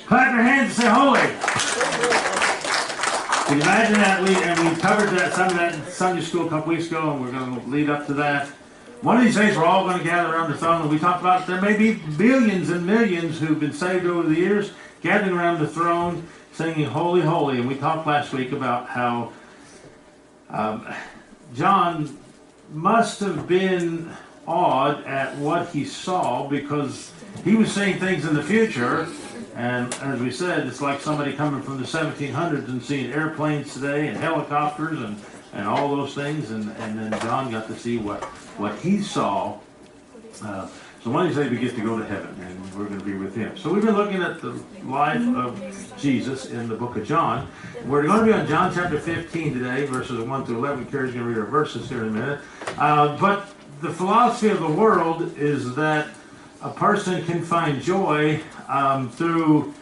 Clap your hands and say holy. Can you imagine that? We covered that, some of that in Sunday school a couple weeks ago, and we're going to lead up to that. One of these days, we're all going to gather around the throne, and we talked about there may be billions and millions who've been saved over the years, gathering around the throne, singing holy, holy. And we talked last week about how John must have been awed at what he saw, because he was seeing things in the future. And as we said, it's like somebody coming from the 1700s and seeing airplanes today and helicopters and all those things. And then John got to see what he saw. So one of these days we get to go to heaven, and we're going to be with him. So we've been looking at the life of Jesus in the book of John. We're going to be on John chapter 15 today, verses 1 through 11. Carrie's going to read our verses here in a minute. But the philosophy of the world is that a person can find joy through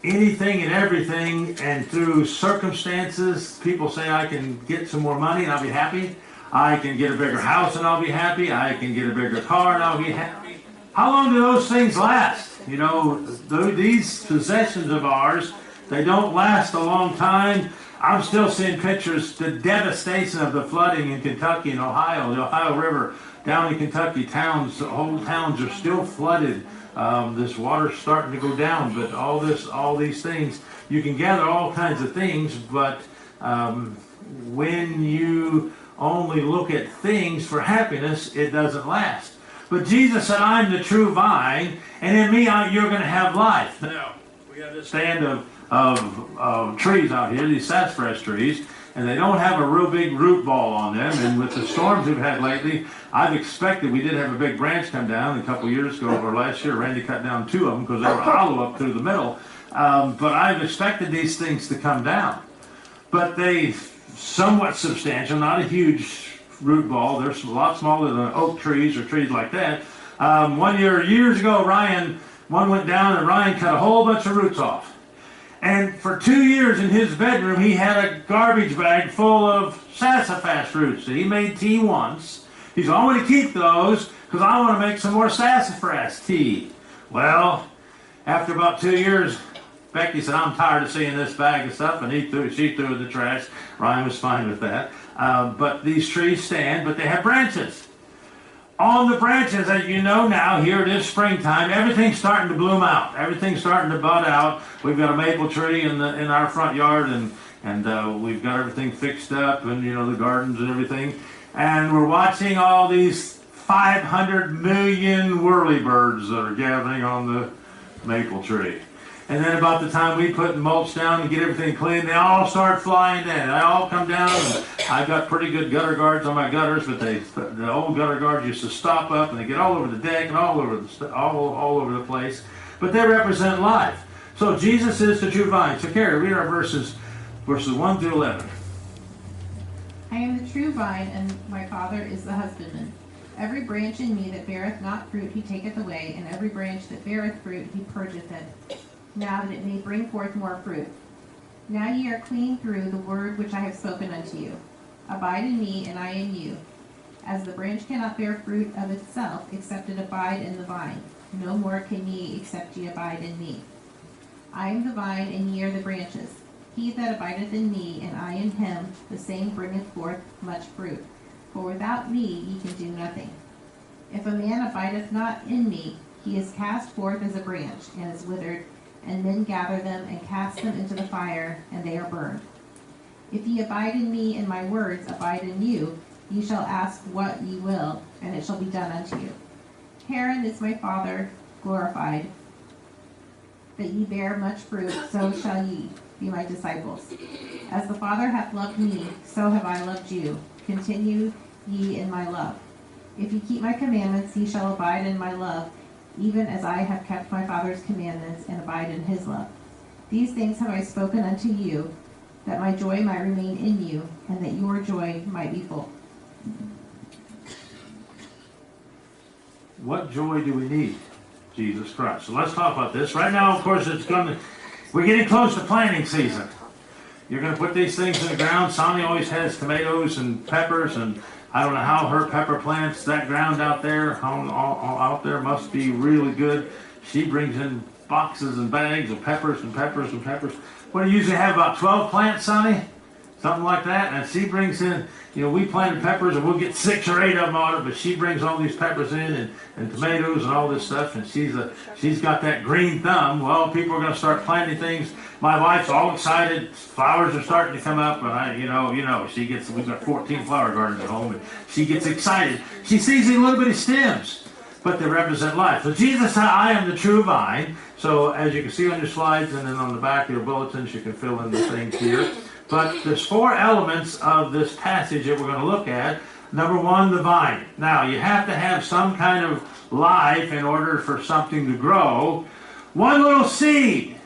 anything and everything, and through circumstances. People say, I can get some more money and I'll be happy. I can get a bigger house and I'll be happy. I can get a bigger car and I'll be happy. How long do those things last? You know, these possessions of ours, they don't last a long time. I'm still seeing pictures, the devastation of the flooding in Kentucky and Ohio, the Ohio River down in Kentucky. Towns, whole towns are still flooded. This water's starting to go down, but all these things, you can gather all kinds of things, but when you only look at things for happiness, it doesn't last. But Jesus said, I'm the true vine, and in me you're going to have life. Now, we have this stand of trees out here, these sassafras trees, and they don't have a real big root ball on them. And with the storms we've had lately, I've expected, we did have a big branch come down a couple years ago, or last year. Randy cut down 2 of them because they were hollow up through the middle. But I've expected these things to come down. But they somewhat substantial, not a huge root ball. They're a lot smaller than oak trees or trees like that. One year, years ago, one went down and Ryan cut a whole bunch of roots off. And for 2 years in his bedroom, he had a garbage bag full of sassafras roots. He made tea once. He said, I want to keep those because I want to make some more sassafras tea. Well, after about 2 years, Becky said, I'm tired of seeing this bag of stuff, and she threw it in the trash. Ryan was fine with that. But these trees stand, but they have branches. On the branches, as you know now, here it is springtime, everything's starting to bloom out. Everything's starting to bud out. We've got a maple tree in our front yard, and we've got everything fixed up, and the gardens and everything. And we're watching all these 500 million whirlybirds that are gathering on the maple tree. And then about the time we put the mulch down and get everything clean, they all start flying down. They all come down. And I've got pretty good gutter guards on my gutters, but the old gutter guards used to stop up, and they get all over the deck and all over the place. But they represent life. So Jesus is the true vine. So Carrie, read our verses 1 through 11. I am the true vine, and my Father is the husbandman. Every branch in me that beareth not fruit he taketh away, and every branch that beareth fruit he purgeth it, now that it may bring forth more fruit. Now ye are clean through the word which I have spoken unto you. Abide in me, and I in you. As the branch cannot bear fruit of itself, except it abide in the vine, no more can ye, except ye abide in me. I am the vine, and ye are the branches. He that abideth in me, and I in him, the same bringeth forth much fruit. For without me ye can do nothing. If a man abideth not in me, he is cast forth as a branch, and is withered, and men gather them and cast them into the fire, and they are burned. If ye abide in me, and my words abide in you, ye shall ask what ye will, and it shall be done unto you. Herein is my Father glorified, that ye bear much fruit, so shall ye be my disciples. As the Father hath loved me, so have I loved you. Continue ye in my love. If ye keep my commandments, ye shall abide in my love, even as I have kept my Father's commandments and abide in his love. These things have I spoken unto you, that my joy might remain in you, and that your joy might be full. What joy do we need? Jesus Christ. So let's talk about this. Right now, of course, we're getting close to planting season. You're going to put these things in the ground. Sonny always has tomatoes and peppers, and I don't know how her pepper plants, that ground out there must be really good. She brings in boxes and bags of peppers and peppers and peppers. What do you usually have, about 12 plants, Sonny? Something like that. And she brings in, we planted peppers and we'll get 6 or 8 of them on it, but she brings all these peppers in and tomatoes and all this stuff, and she's got that green thumb. Well, people are going to start planting things. My wife's all excited. Flowers are starting to come up, and we've got 14 flower gardens at home, and she gets excited. She sees these little bitty stems, but they represent life. So Jesus said, I am the true vine. So as you can see on your slides and then on the back of your bulletins, you can fill in the things here. But there's 4 elements of this passage that we're going to look at. Number 1, the vine. Now, you have to have some kind of life in order for something to grow. One little seed,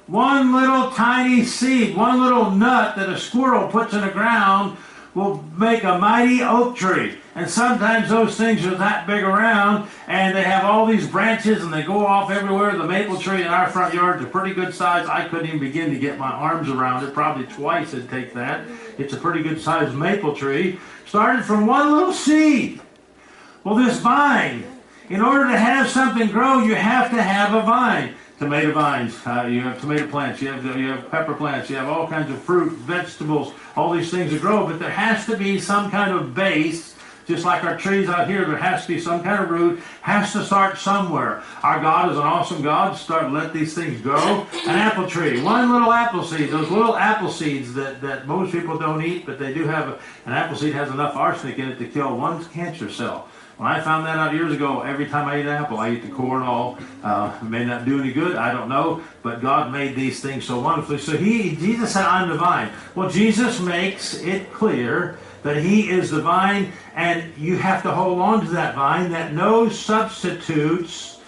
one little tiny seed, one little nut that a squirrel puts in the ground will make a mighty oak tree. And sometimes those things are that big around, and they have all these branches, and they go off everywhere. The maple tree in our front yard is a pretty good size. I couldn't even begin to get my arms around it. Probably twice it'd take that. It's a pretty good sized maple tree. Started from one little seed. Well, this vine, in order to have something grow, you have to have a vine. Tomato vines, you have tomato plants, you have pepper plants, you have all kinds of fruit, vegetables, all these things that grow, but there has to be some kind of base. Just like our trees out here, there has to be some kind of root, has to start somewhere. Our God is an awesome God. Let these things grow. An apple tree, one little apple seed, those little apple seeds that most people don't eat, but they do have, an apple seed has enough arsenic in it to kill one cancer cell. When I found that out years ago, every time I eat an apple, I eat the core and all. It may not do any good, I don't know, but God made these things so wonderfully. So Jesus said, I'm the vine. Well, Jesus makes it clear that he is the vine, and you have to hold on to that vine, that no substitutes,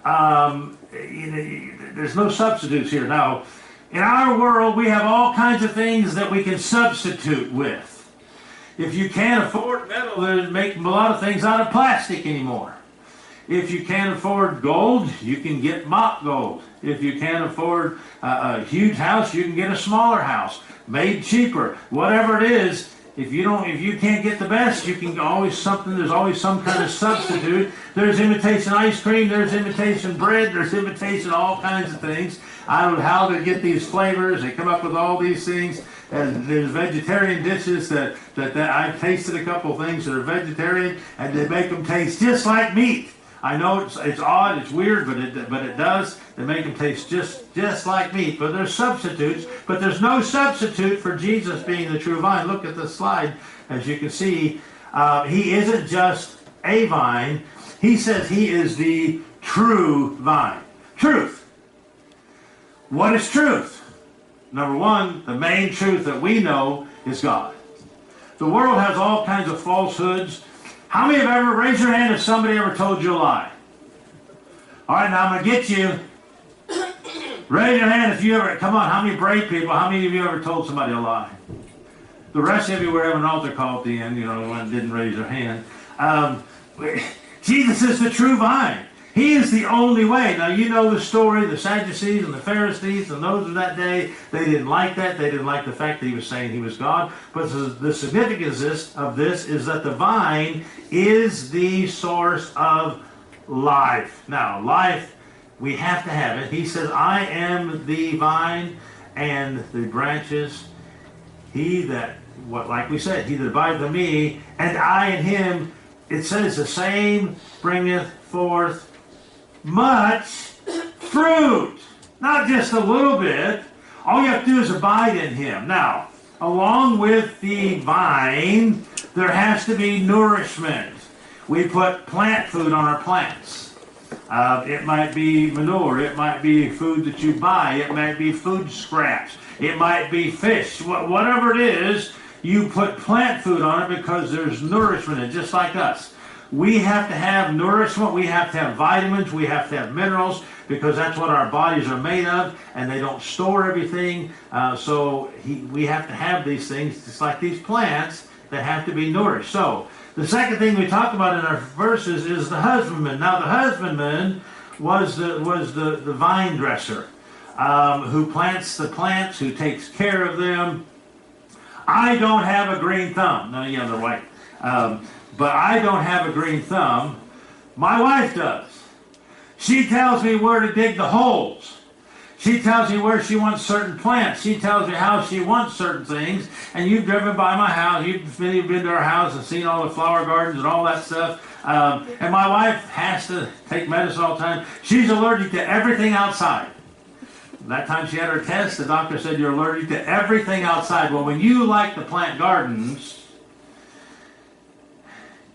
there's no substitutes here. Now, in our world, we have all kinds of things that we can substitute with. If you can't afford metal, they make a lot of things out of plastic anymore. If you can't afford gold, you can get mock gold. If you can't afford a huge house, you can get a smaller house, made cheaper. Whatever it is, if you can't get the best, you can there's always some kind of substitute. There's imitation ice cream, there's imitation bread, there's imitation all kinds of things. I don't know how to get these flavors. They come up with all these things. And there's vegetarian dishes that I've tasted a couple of things that are vegetarian, and they make them taste just like meat. I know it's odd, it's weird, but it does. They make them taste just like meat. But there's substitutes. But there's no substitute for Jesus being the true vine. Look at the slide. As you can see, he isn't just a vine. He says he is the true vine. Truth. What is truth? Number 1, the main truth that we know is God. The world has all kinds of falsehoods. How many have ever, raise your hand if somebody ever told you a lie? All right, now I'm going to get you. Raise your hand if you ever, come on, how many brave people, how many of you ever told somebody a lie? The rest of you were having an altar call at the end, the one that didn't raise their hand. Jesus is the true vine. He is the only way. Now, you know the story, the Sadducees and the Pharisees and those of that day, they didn't like that. They didn't like the fact that he was saying he was God. But the significance of this is that the vine is the source of life. Now, life, we have to have it. He says, I am the vine and the branches. Like we said, he that abideth in me, and I in him, it says the same bringeth forth much fruit. Not just a little bit. All you have to do is abide in him. Now, along with the vine, there has to be nourishment. We put plant food on our plants. It might be manure. It might be food that you buy. It might be food scraps. It might be fish. Whatever it is, you put plant food on it because there's nourishment in it, just like us. We have to have nourishment, we have to have vitamins, we have to have minerals, because that's what our bodies are made of, and they don't store everything. We have to have these things, just like these plants, that have to be nourished. So, the second thing we talked about in our verses is the husbandman. Now, the husbandman was the vine dresser, who plants the plants, who takes care of them. I don't have a green thumb. None of you have the white. But I don't have a green thumb. My wife does. She tells me where to dig the holes. She tells me where she wants certain plants. She tells me how she wants certain things. And you've driven by my house. You've been to our house and seen all the flower gardens and all that stuff. And my wife has to take medicine all the time. She's allergic to everything outside. That time she had her test, the doctor said you're allergic to everything outside. Well, when you like to plant gardens,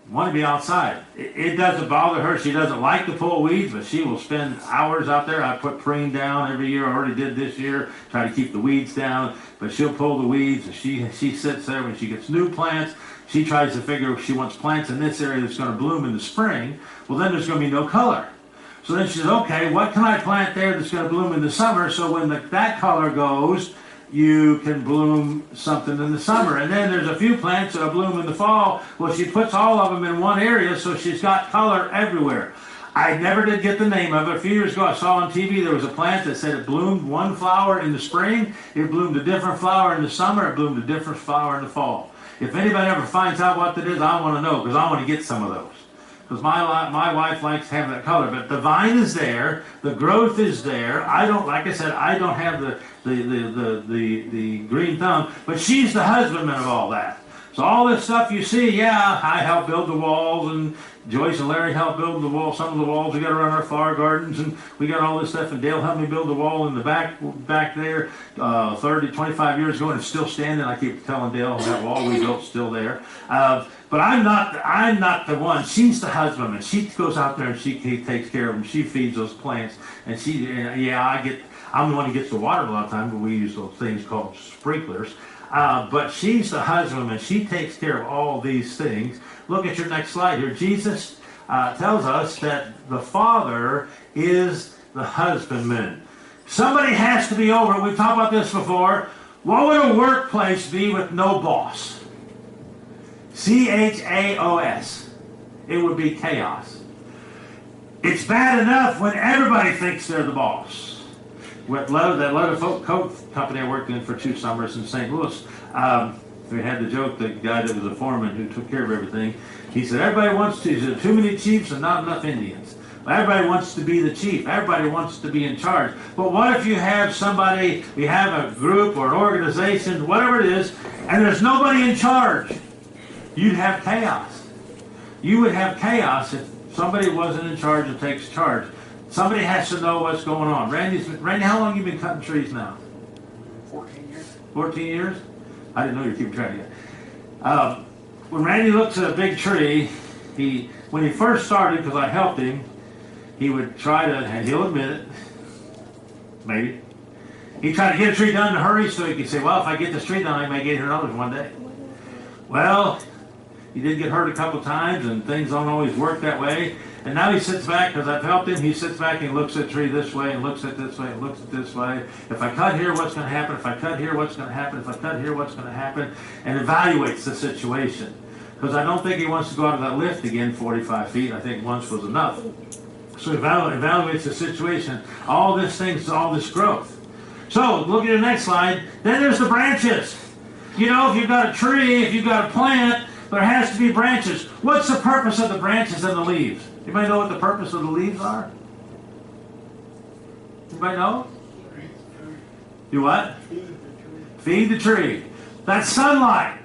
you want to be outside. It doesn't bother her. She doesn't like to pull weeds, but she will spend hours out there. I put preen down every year. I already did this year. Try to keep the weeds down, but she'll pull the weeds. And she sits there when she gets new plants. She tries to figure if she wants plants in this area that's going to bloom in the spring. Well, then there's going to be no color. So then she says, okay, what can I plant there that's going to bloom in the summer? So when that color goes, you can bloom something in the summer. And then there's a few plants that'll bloom in the fall. Well, she puts all of them in one area, so she's got color everywhere. I never did get the name of it. A few years ago, I saw on TV there was a plant that said it bloomed one flower in the spring, it bloomed a different flower in the summer, it bloomed a different flower in the fall. If anybody ever finds out what that is, I want to know, because I want to get some of those. Because my wife likes to have that color, but the vine is there, the growth is there. I don't, like I said, I don't have the green thumb, but she's the husbandman of all that. So all this stuff you see, yeah, I help build the walls, and Joyce and Larry help build the wall. Some of the walls we got around our flower gardens, and we got all this stuff. And Dale helped me build the wall in the back there 30, 25 years ago, and it's still standing. I keep telling Dale that wall we built's still there. But I'm not the one. She's the husbandman. She goes out there and she takes care of them. She feeds those plants, and I'm the one who gets the water a lot of times, but we use those things called sprinklers. But she's the husbandman. She takes care of all these things. Look at your next slide here. Jesus tells us that the Father is the husbandman. Somebody has to be over. We've talked about this before. What would a workplace be with no boss? C-H-A-O-S. It would be chaos. It's bad enough when everybody thinks they're the boss. That leather coat company I worked in for 2 summers in St. Louis, we had the joke, the guy that was a foreman who took care of everything, he said, everybody wants to, he said, too many chiefs and not enough Indians. Everybody wants to be the chief. Everybody wants to be in charge. But what if you have somebody, you have a group or an organization, whatever it is, and there's nobody in charge? You'd have chaos. You would have chaos if somebody wasn't in charge and takes charge. Somebody has to know what's going on. Randy, how long have you been cutting trees now? 14 years. 14 years? I didn't know you were keeping track yet. When Randy looks at a big tree, when he first started, because I helped him, he would try to, and he'll admit it, maybe, he'd try to get a tree done in a hurry so he could say, well, if I get this tree done, I may get $800 one day. Well, he did get hurt a couple times, and things don't always work that way. And now he sits back, because I've helped him, he sits back and looks at the tree this way, and looks at this way, and looks at this way. If I cut here, what's going to happen? If I cut here, what's going to happen? If I cut here, what's going to happen? And evaluates the situation. Because I don't think he wants to go out of that lift again 45 feet. I think once was enough. So he evaluates the situation. All this growth. So, look at the next slide. Then there's the branches. You know, if you've got a tree, if you've got a plant, there has to be branches. What's the purpose of the branches and the leaves? Anybody know what the purpose of the leaves are? Anybody know? Do what? Feed the tree. That's sunlight.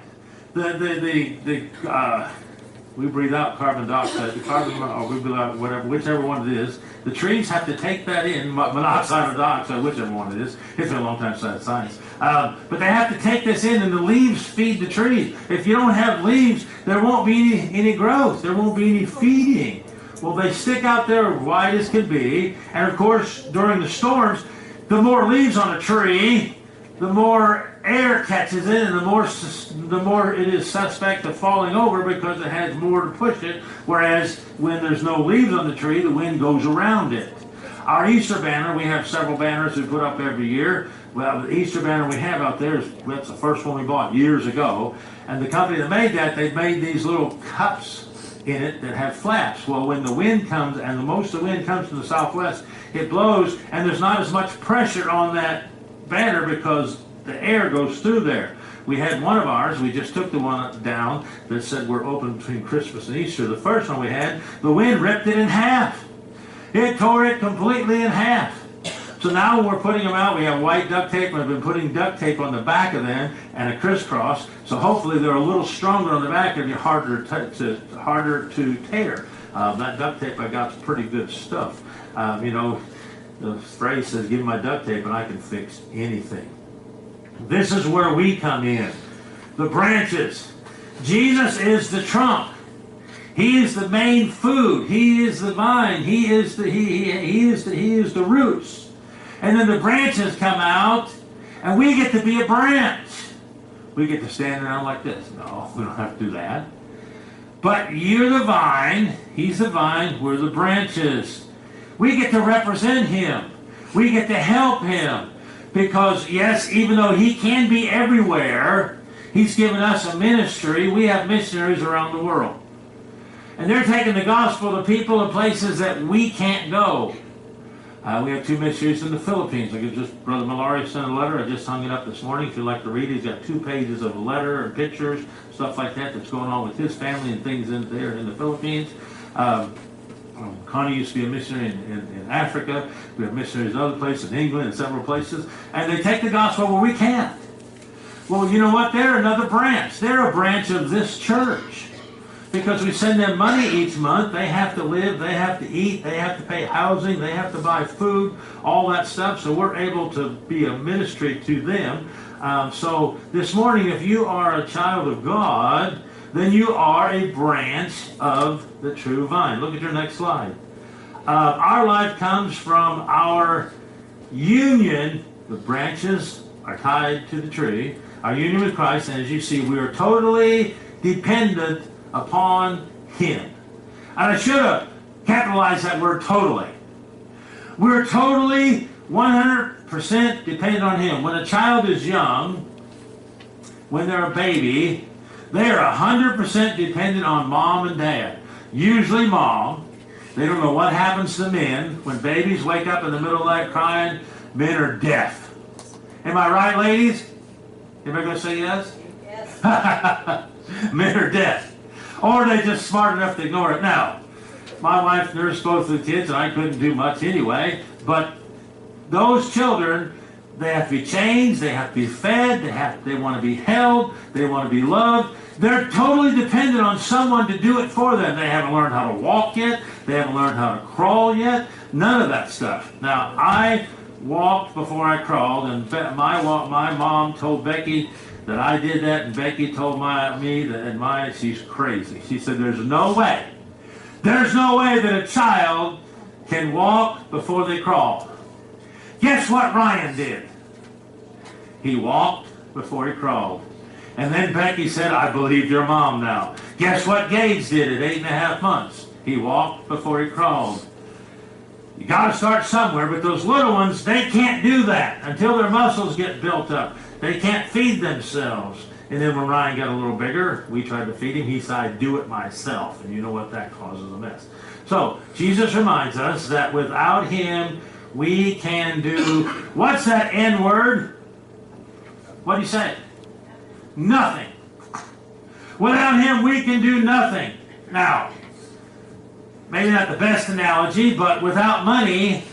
We breathe out carbon dioxide, or we breathe out whatever, whichever one it is. The trees have to take that in, monoxide or dioxide, whichever one it is. It's been a long time since science. But they have to take this in, and the leaves feed the trees. If you don't have leaves, there won't be any growth. There won't be any feeding. Well, they stick out there wide as can be, and of course, during the storms, the more leaves on a tree, the more air catches in, and the more it is suspect of falling over because it has more to push it, whereas when there's no leaves on the tree, the wind goes around it. Our Easter banner, we have several banners we put up every year. Well, the Easter banner we have out there, that's the first one we bought years ago, and the company that made that, they made these little cups in it that have flaps. Well, when the wind comes, and most of the wind comes from the southwest, it blows, and there's not as much pressure on that banner because the air goes through there. We had one of ours, we just took the one down that said we're open between Christmas and Easter. The first one we had, the wind ripped it in half. It tore it completely in half. So now when we're putting them out, we have white duct tape, and I've been putting duct tape on the back of them and a crisscross. So hopefully they're a little stronger on the back and harder to tear. That duct tape I got's pretty good stuff. You know, the phrase says, "Give me my duct tape and I can fix anything." This is where we come in. The branches. Jesus is the trunk. He is the main food. He is the vine. He is the roots. And then the branches come out, and we get to be a branch. We get to stand around like this. No, we don't have to do that. But you're the vine. He's the vine. We're the branches. We get to represent him. We get to help him. Because, yes, even though he can be everywhere, he's given us a ministry. We have missionaries around the world. And they're taking the gospel to people in places that we can't go. We have 2 missionaries in the Philippines. Brother Malari sent a letter. I just hung it up this morning. If you'd like to read it, he's got 2 pages of a letter and pictures, stuff like that that's going on with his family and things in there in the Philippines. Connie used to be a missionary in Africa. We have missionaries in other places, in England and several places. And they take the gospel where we can't. Well, you know what? They're another branch. They're a branch of this church. Because we send them money each month. They have to live, they have to eat, they have to pay housing, they have to buy food, all that stuff. So we're able to be a ministry to them. So this morning, if you are a child of God, then you are a branch of the true vine. Look at your next slide. Our life comes from our union. The branches are tied to the tree. Our union with Christ, and as you see, we are totally dependent upon him. And I should have capitalized that word totally. We're totally 100% dependent on him. When a child is young, when they're a baby, they are 100% dependent on mom and dad. Usually mom. They don't know what happens to men. When babies wake up in the middle of the night crying, men are deaf. Am I right, ladies? Anybody going to say yes? Yes. Men are deaf. Or they're just smart enough to ignore it. Now, my wife nursed both of the kids, and I couldn't do much anyway. But those children, they have to be changed, they have to be fed, they want to be held, they want to be loved. They're totally dependent on someone to do it for them. They haven't learned how to walk yet. They haven't learned how to crawl yet. None of that stuff. Now, I walked before I crawled, and my mom told Becky that I did that, and Becky told me that she's crazy. She said, there's no way that a child can walk before they crawl. Guess what Ryan did? He walked before he crawled. And then Becky said, I believe your mom now. Guess what Gage did at 8.5 months? He walked before he crawled. You got to start somewhere, but those little ones, they can't do that until their muscles get built up. They can't feed themselves. And then when Ryan got a little bigger, we tried to feed him. He said, I'd do it myself. And you know what? That causes a mess. So Jesus reminds us that without him, we can do, what's that N word? What do you say? Nothing. Without him, we can do nothing. Now, maybe not the best analogy, but without money,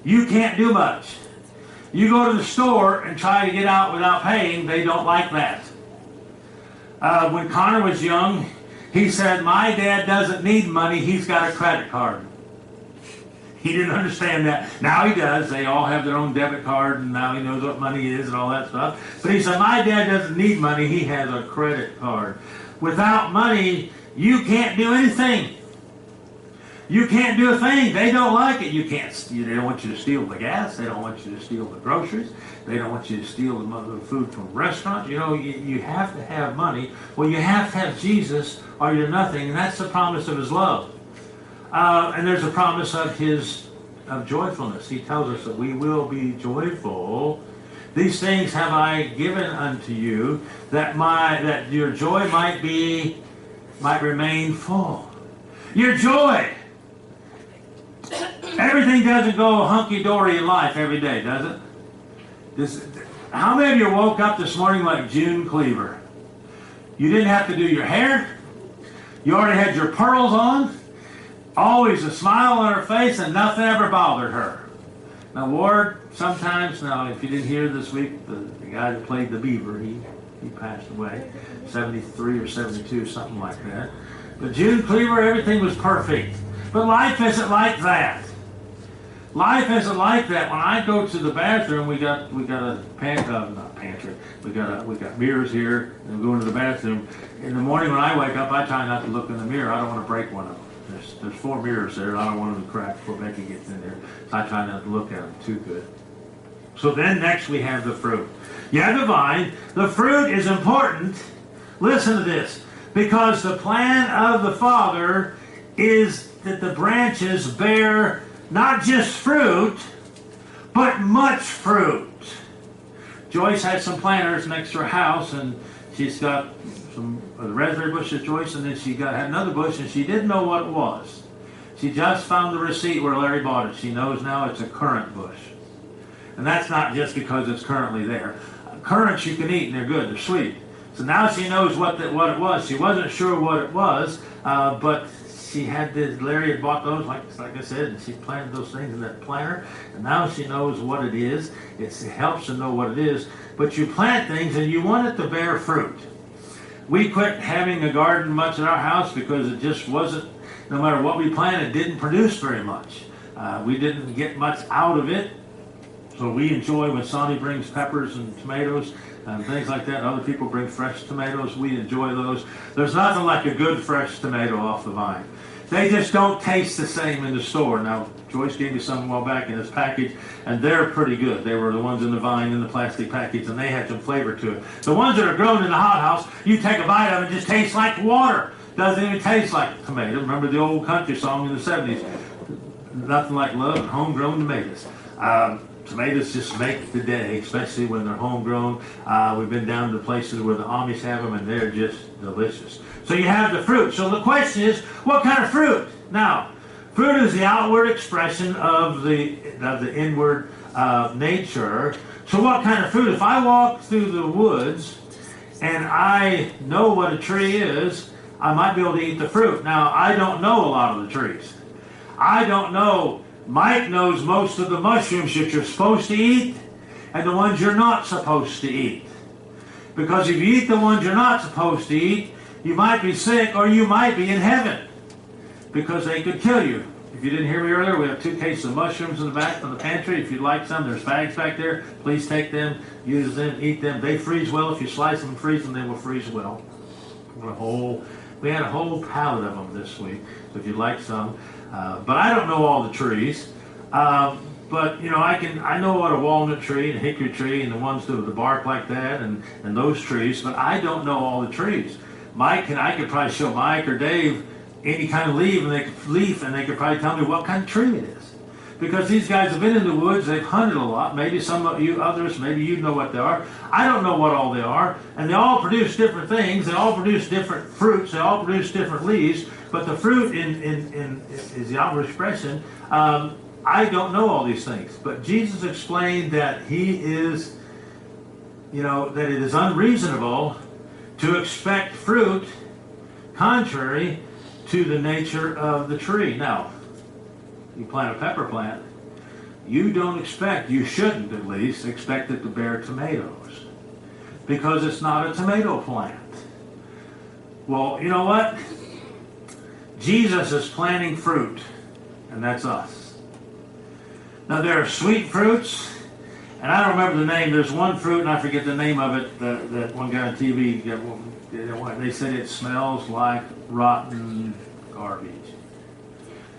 you can't do much. You go to the store and try to get out without paying, they don't like that. When Connor was young, he said, my dad doesn't need money, he's got a credit card. He didn't understand that. Now he does. They all have their own debit card, and now he knows what money is and all that stuff. But he said, my dad doesn't need money, he has a credit card. Without money, you can't do anything. You can't do a thing. They don't like it. They don't want you to steal the gas. They don't want you to steal the groceries. They don't want you to steal the food from restaurants. You know, you have to have money. Well, you have to have Jesus or you're nothing. And that's the promise of his love. And there's a promise of joyfulness. He tells us that we will be joyful. These things have I given unto you, that your joy might remain full. Your joy. Everything doesn't go hunky-dory in life every day, does it? How many of you woke up this morning like June Cleaver? You didn't have to do your hair. You already had your pearls on. Always a smile on her face and nothing ever bothered her. Now Ward, sometimes, now if you didn't hear this week, the guy that played the Beaver, he passed away, 73 or 72, something like that. But June Cleaver, everything was perfect. But life isn't like that. Life isn't like that. When I go to the bathroom, we got a not pantry. We got mirrors here, and we go into the bathroom. In the morning when I wake up, I try not to look in the mirror. I don't want to break one of them. There's 4 mirrors there. I don't want them to crack before Becky gets in there. So I try not to look at them too good. So then next we have the fruit. You have the vine. The fruit is important. Listen to this. Because the plan of the Father is that the branches bear not just fruit, but much fruit. Joyce has some planters next to her house, and she's got some raspberry bushes, Joyce, and then she had another bush, and she didn't know what it was. She just found the receipt where Larry bought it. She knows now it's a currant bush. And that's not just because it's currently there. Currants you can eat, and they're good, they're sweet. So now she knows what it was. She wasn't sure what it was, but she had this, Larry had bought those, like I said, and she planted those things in that planter, and now she knows what it is. It helps to know what it is. But you plant things, and you want it to bear fruit. We quit having a garden much at our house because it just wasn't, no matter what we planted, it didn't produce very much. We didn't get much out of it. So we enjoy when Sonny brings peppers and tomatoes and things like that. Other people bring fresh tomatoes. We enjoy those. There's nothing like a good fresh tomato off the vine. They just don't taste the same in the store. Now, Joyce gave me some a while back in this package, and they're pretty good. They were the ones in the vine in the plastic package, and they had some flavor to it. The ones that are grown in the hothouse, you take a bite of it, it just tastes like water. Doesn't even taste like tomato. Remember the old country song in the 70s? Nothing like love and homegrown tomatoes. Tomatoes just make the day, especially when they're homegrown. We've been down to places where the Amish have them, and they're just delicious. So you have the fruit. So the question is, what kind of fruit? Now, fruit is the outward expression of the inward nature. So what kind of fruit? If I walk through the woods and I know what a tree is, I might be able to eat the fruit. Now, I don't know a lot of the trees. I don't know. Mike knows most of the mushrooms that you're supposed to eat and the ones you're not supposed to eat. Because if you eat the ones you're not supposed to eat, you might be sick or you might be in heaven. Because they could kill you. If you didn't hear me earlier, we have 2 cases of mushrooms in the back of the pantry. If you'd like some, there's bags back there. Please take them, use them, eat them. They freeze well. If you slice them and freeze them, they will freeze well. We had a whole pallet of them this week. So if you'd like some. But I don't know all the trees. But you know, I know what a walnut tree and a hickory tree and the ones with the bark like that and those trees, but I don't know all the trees. I could probably show Mike or Dave any kind of leaf and they could probably tell me what kind of tree it is. Because these guys have been in the woods, they've hunted a lot. Maybe some of you others, maybe you know what they are. I don't know what all they are. And they all produce different things. They all produce different fruits. They all produce different leaves. But the fruit is the outward expression. I don't know all these things. But Jesus explained that he is, that it is unreasonable to expect fruit contrary to the nature of the tree. Now, you plant a pepper plant, you shouldn't at least expect it to bear tomatoes because it's not a tomato plant. Well, you know what? Jesus is planting fruit, and that's us. Now, there are sweet fruits, and I don't remember the name. There's one fruit, and I forget the name of it, that one guy on TV, they said it smells like rotten garbage.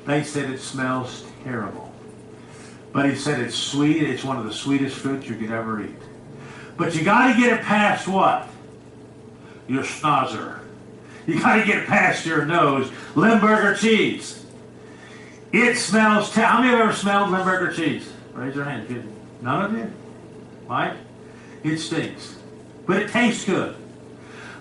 They said it smells terrible. But he said it's sweet. It's one of the sweetest fruits you could ever eat. But you got to get it past what? Your schnozzer. You got to get it past your nose. Limburger cheese. It smells terrible. How many have ever smelled Limburger cheese? Raise your hand. None of you? Mike? It stinks. But it tastes good.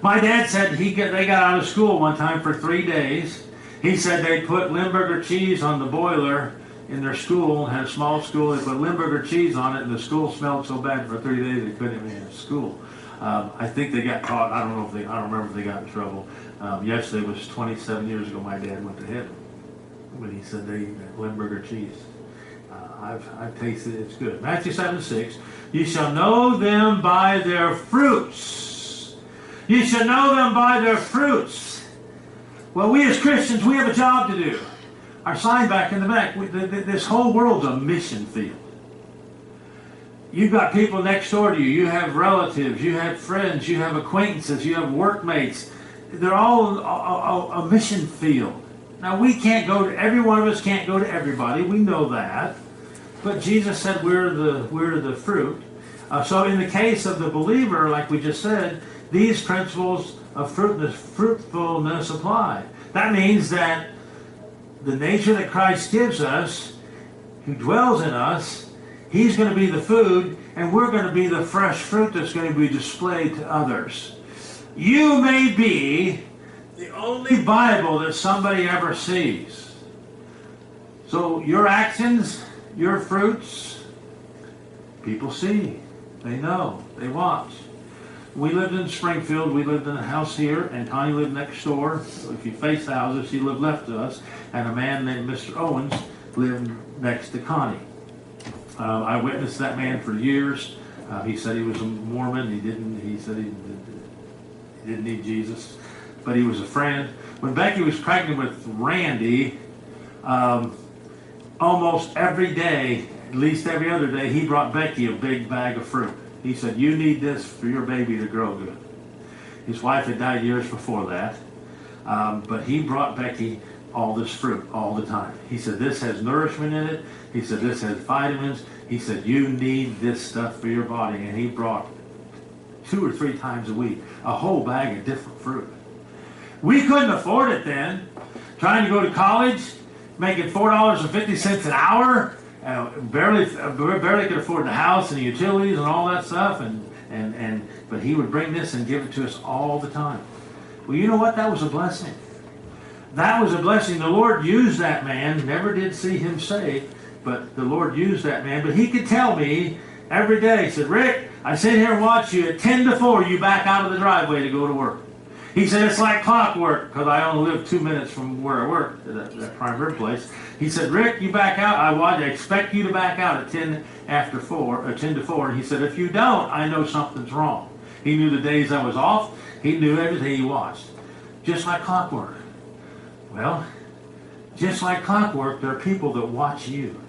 My dad said they got out of school one time for 3 days. He said they put Limburger cheese on the boiler in their school, had a small school. They put Limburger cheese on it, and the school smelled so bad for 3 days they couldn't even in school. I think they got caught. I don't remember if they got in trouble. Yesterday was 27 years ago. My dad went to heaven. when he said they Limburger cheese. I've tasted it, it's good. Matthew 7:6, you shall know them by their fruits. You shall know them by their fruits. Well, we as Christians, we have a job to do. Our sign back in the back, this whole world's a mission field. You've got people next door to you. You have relatives, you have friends, you have acquaintances, you have workmates. They're all a mission field. Now, we can't go to, every one of us can't go to everybody. We know that. But Jesus said we're the fruit. So in the case of the believer, like we just said, these principles of fruitfulness apply. That means that the nature that Christ gives us, who dwells in us, he's going to be the food, and we're going to be the fresh fruit that's going to be displayed to others. You may be the only Bible that somebody ever sees. So your actions, your fruits, people see, they know, they watch. We lived in Springfield, we lived in a house here, and Connie lived next door. If you face the houses, she lived left to us, and a man named Mr. Owens lived next to Connie. I witnessed that man for years. He said he was a Mormon. He said he didn't need Jesus, but he was a friend. When Becky was pregnant with Randy, almost every day, at least every other day, he brought Becky a big bag of fruit. He said, you need this for your baby to grow good. His wife had died years before that, but he brought Becky all this fruit all the time. He said, this has nourishment in it. He said, this has vitamins. He said, you need this stuff for your body. And he brought 2 or 3 times a week a whole bag of different fruit. We couldn't afford it then. Trying to go to college, making $4.50 an hour, barely could afford the house and the utilities and all that stuff. But he would bring this and give it to us all the time. Well, you know what? That was a blessing. That was a blessing. The Lord used that man. Never did see him saved, but the Lord used that man. But he could tell me every day, he said, Rick, I sit here and watch you. At 10 to 4, you back out of the driveway to go to work. He said, it's like clockwork, because I only live 2 minutes from where I work, that primary place. He said, Rick, you back out. I expect you to back out at 10 to 4. And he said, if you don't, I know something's wrong. He knew the days I was off. He knew everything he watched. Just like clockwork. Well, just like clockwork, there are people that watch you.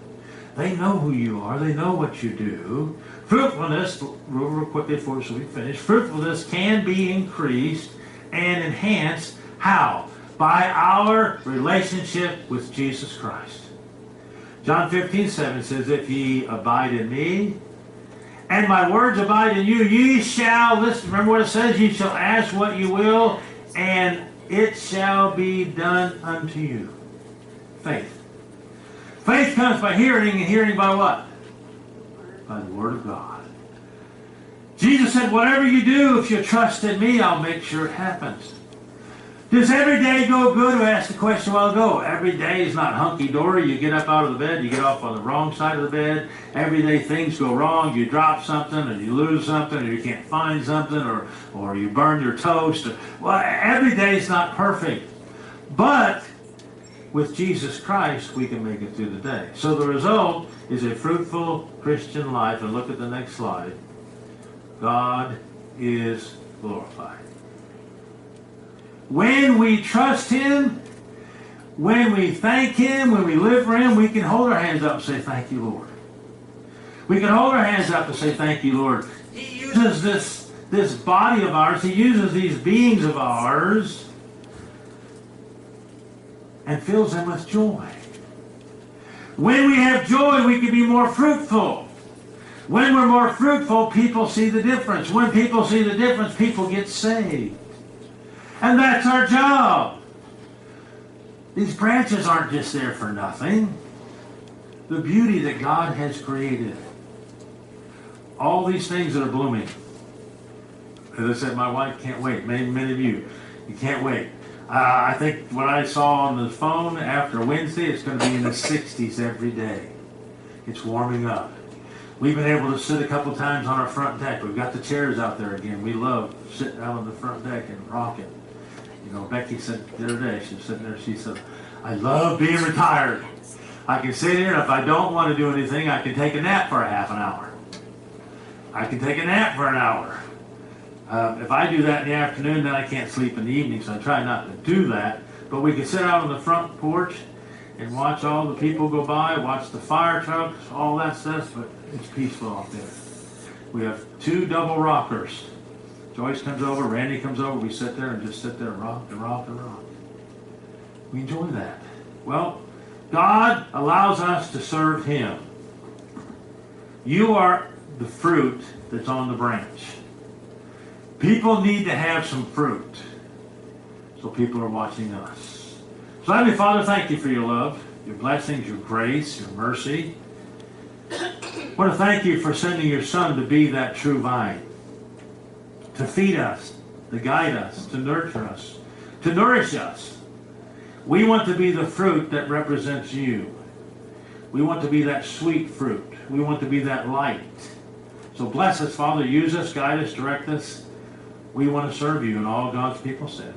They know who you are. They know what you do. Fruitfulness, real quickly before we finish, fruitfulness can be increased and enhanced. How? By our relationship with Jesus Christ. John 15:7 says, if ye abide in me, and my words abide in you, ye shall, listen, remember what it says, ye shall ask what you will, and it shall be done unto you. Faith. Faith comes by hearing, and hearing by what? By the Word of God. Jesus said, whatever you do, if you trust in me, I'll make sure it happens. Does every day go good? I asked the question a while ago. Every day is not hunky-dory. You get up out of the bed, you get off on the wrong side of the bed. Every day things go wrong. You drop something, or you lose something, or you can't find something, or you burn your toast. Well, every day is not perfect. But with Jesus Christ, we can make it through the day. So the result is a fruitful Christian life. And look at the next slide. God is glorified. When we trust Him, when we thank Him, when we live for Him, we can hold our hands up and say, thank you, Lord. We can hold our hands up and say, thank you, Lord. He uses this body of ours, He uses these beings of ours, and fills them with joy. When we have joy, we can be more fruitful. When we're more fruitful, people see the difference. When people see the difference, people get saved. And that's our job. These branches aren't just there for nothing. The beauty that God has created. All these things that are blooming. As I said, my wife can't wait. Many of you can't wait. I think what I saw on the phone after Wednesday, it's going to be in the 60s every day. It's warming up. We've been able to sit a couple times on our front deck. We've got the chairs out there again. We love sitting out on the front deck and rocking. You know, Becky said the other day, she was sitting there, she said, I love being retired. I can sit here, and if I don't want to do anything, I can take a nap for a half an hour. I can take a nap for an hour. If I do that in the afternoon, then I can't sleep in the evening, so I try not to do that. But we can sit out on the front porch and watch all the people go by, watch the fire trucks, all that stuff, but it's peaceful out there. We have 2 double rockers. Joyce comes over, Randy comes over, we sit there and just sit there and rock and rock and rock. We enjoy that. Well, God allows us to serve Him. You are the fruit that's on the branch. People need to have some fruit. So people are watching us. So Heavenly Father, thank you for your love, your blessings, your grace, your mercy. I want to thank you for sending your Son to be that true vine, to feed us, to guide us, to nurture us, to nourish us. We want to be the fruit that represents you. We want to be that sweet fruit. We want to be that light. So bless us, Father. Use us, guide us, direct us. We want to serve you, and all God's people said.